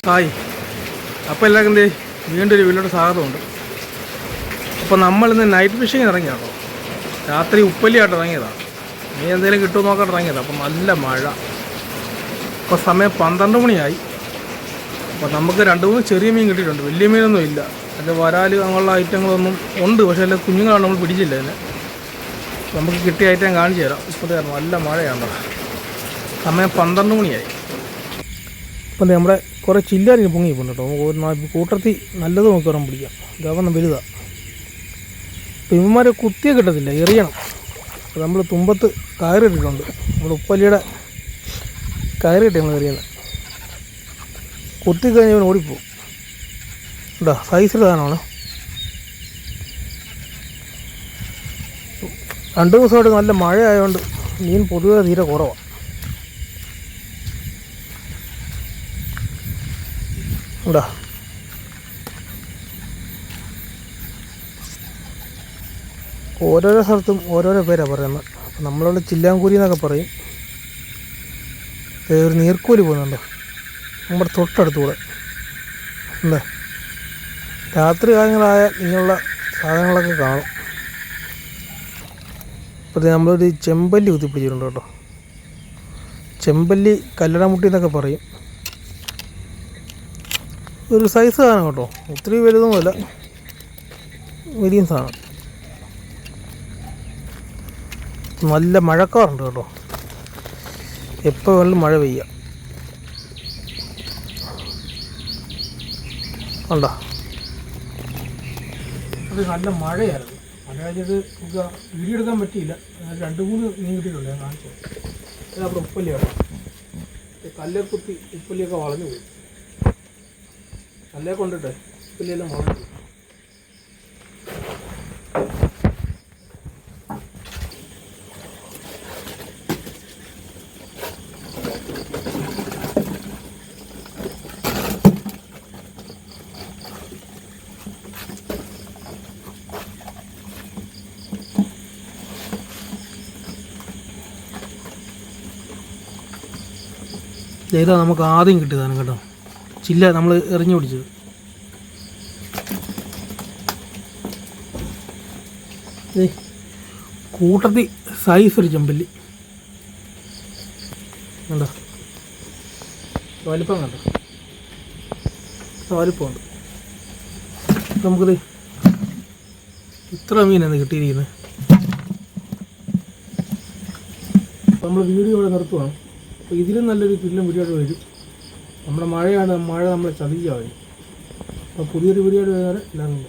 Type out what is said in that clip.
Hi, അപ്പോൾ എല്ലാവർക്കും എന്തേ വീണ്ടും ഒരു വീട്ടിലോട്ട് സ്വാഗതമുണ്ട്. അപ്പോൾ നമ്മളിന്ന് നൈറ്റ് ഫിഷിങ് ഇറങ്ങിയാട്ടോ. രാത്രി ഉപ്പല്ലിയായിട്ട് ഇറങ്ങിയതാണ്. നീ എന്തെങ്കിലും കിട്ടുമോ നോക്കാൻ ഇറങ്ങിയതാണ്. അപ്പം നല്ല മഴ. ഇപ്പോൾ സമയം 12 മണിയായി. അപ്പോൾ നമുക്ക് 2-3 ചെറിയ മീൻ കിട്ടിയിട്ടുണ്ട്. വലിയ മീനൊന്നും ഇല്ല. അതിൻ്റെ വരാൽ അങ്ങനെയുള്ള ഐറ്റങ്ങളൊന്നും ഉണ്ട്, പക്ഷേ അല്ല കുഞ്ഞുങ്ങളാണ്, നമ്മൾ പിടിച്ചില്ല അതിനെ. നമുക്ക് കിട്ടിയ ഐറ്റം കാണിച്ചു തരാം. ഇപ്പോൾ നല്ല മഴയാണ്. സമയം 12 മണിയായി. അപ്പം നമ്മുടെ കുറേ ചില്ലാരിന് പൊങ്ങിപ്പോണ്ട് കേട്ടോ. നമുക്ക് കൂട്ടത്തിൽ നല്ലത് നോക്കി വരാൻ പിടിക്കാം. ഇതാവുന്ന വലുതാണ്. അപ്പം ഇവന്മാരെ കുത്തിയെ കിട്ടത്തില്ല, എറിയണം. അപ്പോൾ നമ്മൾ തുമ്പത്ത് കയറിയിട്ടിട്ടുണ്ട്. നമ്മുടെ ഉപ്പല്ലിയുടെ കയറിയിട്ട് നമ്മൾ എറിയണം. കുത്തിക്കഴിഞ്ഞ് ഇവൻ ഓടിപ്പോവും. കേട്ടോ, സൈസിൽ സാധനമാണ്. 2 ദിവസമായിട്ട് നല്ല മഴ ആയതുകൊണ്ട് മീൻ പൊതുവെ തീരെ കുറവാണ്. ഉണ്ടാ ഓരോരോ സ്ഥലത്തും ഓരോരോ പേരാണ് പറയുന്നത്. അപ്പം നമ്മളിവിടെ ചില്ലാങ്കൂരി എന്നൊക്കെ പറയും. ഒരു നീർക്കൂലി പോകുന്നുണ്ടോ നമ്മുടെ തൊട്ടടുത്തൂടെ. എന്താ രാത്രി കാലങ്ങളായ ഇങ്ങനെയുള്ള സാധനങ്ങളൊക്കെ കാണും. അപ്പോൾ നമ്മളൊരു ചെമ്പല്ലി കുത്തിപ്പിടിച്ചിട്ടുണ്ട് കേട്ടോ. ചെമ്പല്ലി കല്ലടമുട്ടി എന്നൊക്കെ പറയും. ഒരു സൈസ് സാധനം കേട്ടോ, ഒത്തിരി വലുതൊന്നുമല്ല, മീഡിയം സാധനം. നല്ല മഴക്കാറുണ്ട് കേട്ടോ. എപ്പോൾ വേണമെങ്കിലും മഴ പെയ്യാം. ഉണ്ടോ, അത് നല്ല മഴയായിരുന്നു. മഴ കഴിഞ്ഞിട്ട് നമുക്ക് വീഡിയോ എടുക്കാൻ പറ്റിയില്ല. 2-3 മീൻ കിട്ടിയിട്ടുണ്ട്, ഞാൻ കാണിച്ചു. അത് അവിടെ ഉപ്പല്ലിയാണ്. കല്ലേർ കുത്തി ഉപ്പല്ലിയൊക്കെ വളഞ്ഞു പോയി. കല്ലേ കൊണ്ടിട്ട് ഉപ്പല്ലിയെല്ലാം വളഞ്ഞു പോയി. ഇതാ നമുക്ക് ആദ്യം കിട്ടിയതാണ് കേട്ടോ, ചില്ല നമ്മൾ എറിഞ്ഞു പിടിച്ചത്. കൂട്ടത്തിൽ സൈസ് ഒരു ചെമ്പല്ലി കണ്ടോ, വലിപ്പം കണ്ടോ, വലിപ്പമുണ്ട്. നമുക്കിത് ഇത്ര മീനാണ് കിട്ടിയിരിക്കുന്നത്. നമ്മൾ വീഡിയോ ഇവിടെ നിർത്തുവാണ്. അപ്പോൾ ഇതിലും നല്ലൊരു കില്ലും വീഡിയോ വരും. നമ്മുടെ മഴയാണ്, മഴ നമ്മളെ ചതിക്കുക വരും. അപ്പോൾ പുതിയൊരു വീഡിയോ വരുന്നവരെ എല്ലാവരും